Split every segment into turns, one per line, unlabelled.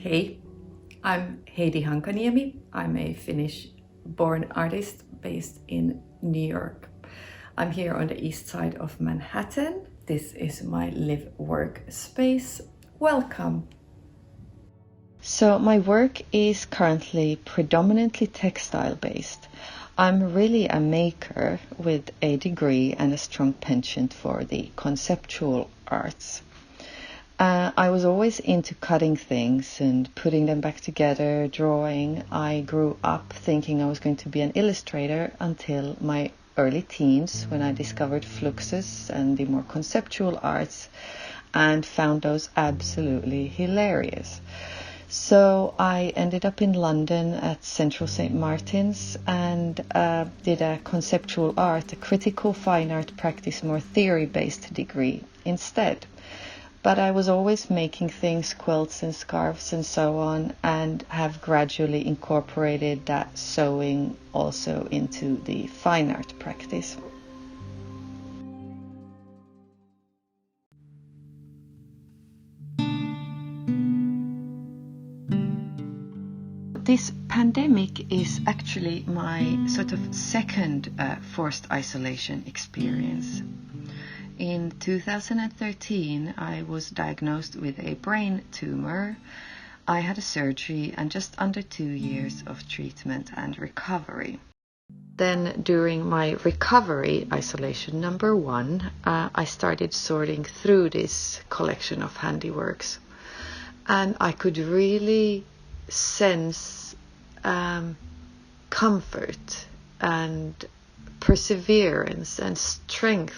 Hey, I'm Heidi Hankaniemi. I'm a Finnish born artist based in New York. I'm here on the east side of Manhattan. This is my live-work space. Welcome. So my work is currently predominantly textile based. I'm really a maker with a degree and a strong penchant for the conceptual arts. I was always into cutting things and putting them back together, drawing. I grew up thinking I was going to be an illustrator until my early teens when I discovered fluxus and the more conceptual arts and found those absolutely hilarious. So I ended up in London at Central St. Martin's and did a conceptual art, a critical fine art practice, more theory-based degree instead. But I was always making things, quilts and scarves and so on, and have gradually incorporated that sewing also into the fine art practice. This pandemic is actually my sort of second forced isolation experience. In 2013, I was diagnosed with a brain tumor. I had a surgery and just under 2 years of treatment and recovery. Then during my recovery isolation number 1, I started sorting through this collection of handiworks. And I could really sense comfort and perseverance and strength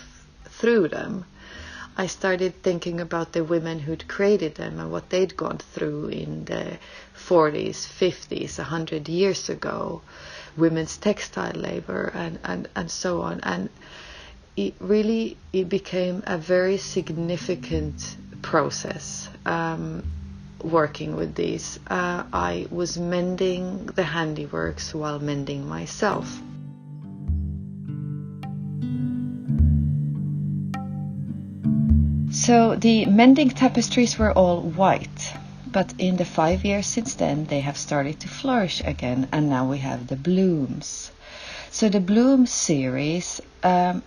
through them. I started thinking about the women who'd created them and what they'd gone through in the 40s, 50s, 100 years ago, women's textile labor and so on. And it became a very significant process working with these. I was mending the handiworks while mending myself. So the mending tapestries were all white, but in the 5 years since then they have started to flourish again, and now we have the blooms. So the bloom series are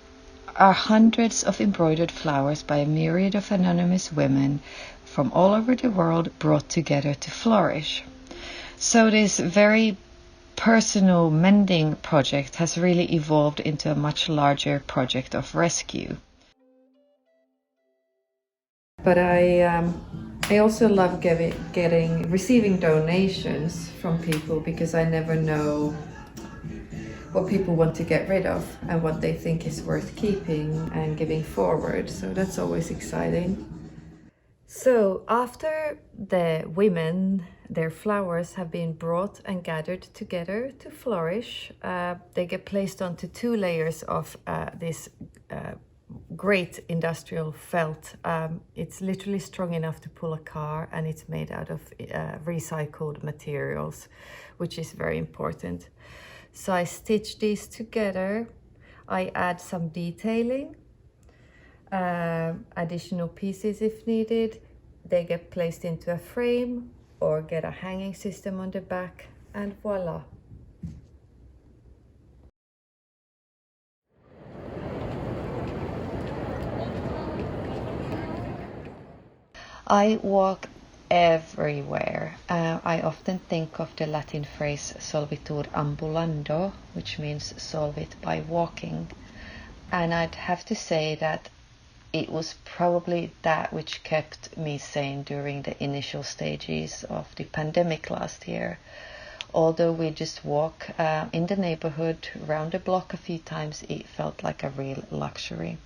hundreds of embroidered flowers by a myriad of anonymous women from all over the world brought together to flourish. So this very personal mending project has really evolved into a much larger project of rescue. But I also love receiving donations from people, because I never know what people want to get rid of and what they think is worth keeping and giving forward. So that's always exciting. So after the women, their flowers have been brought and gathered together to flourish, they get placed onto 2 layers of this great industrial felt. It's literally strong enough to pull a car, and it's made out of recycled materials, which is very important. So I stitch these together. I add some detailing, additional pieces if needed. They get placed into a frame or get a hanging system on the back, and voila. I walk everywhere. I often think of the Latin phrase solvitur ambulando, which means solve it by walking. And I'd have to say that it was probably that which kept me sane during the initial stages of the pandemic last year. Although we just walk in the neighborhood, round the block a few times, it felt like a real luxury.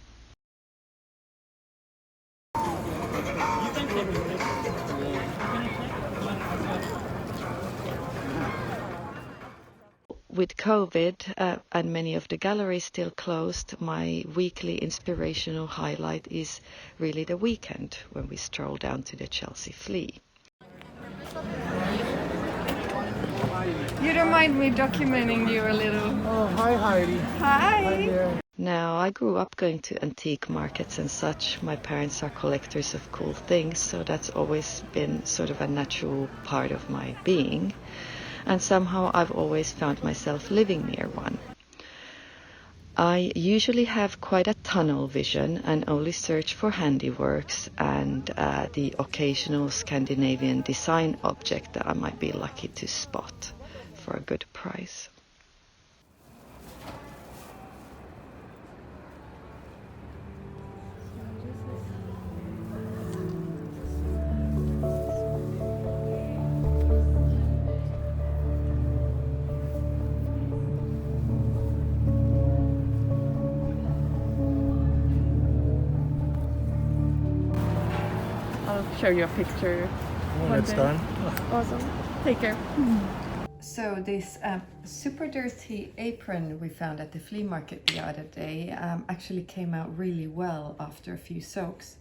With COVID and many of the galleries still closed, my weekly inspirational highlight is really the weekend when we stroll down to the Chelsea Flea.
You don't mind me documenting you a little?
Oh, hi Heidi.
Hi.
Hi there.
Now, I grew up going to antique markets and such. My parents are collectors of cool things, so that's always been sort of a natural part of my being. And somehow I've always found myself living near one. I usually have quite a tunnel vision and only search for handiworks and the occasional Scandinavian design object that I might be lucky to spot for a good price.
I'll show you a picture.
When it's done.
Awesome. Take care.
So this super dirty apron we found at the flea market the other day actually came out really well after a few soaks.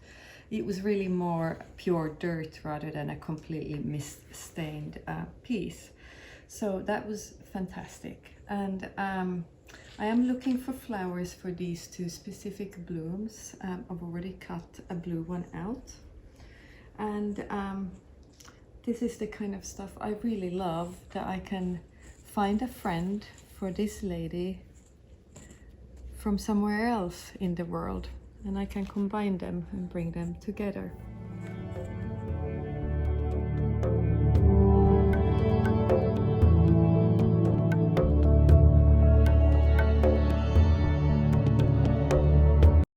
It was really more pure dirt rather than a completely mist-stained piece. So that was fantastic. And I am looking for flowers for these two specific blooms. I've already cut a blue one out. And this is the kind of stuff I really love, that I can find a friend for this lady from somewhere else in the world, and I can combine them and bring them together.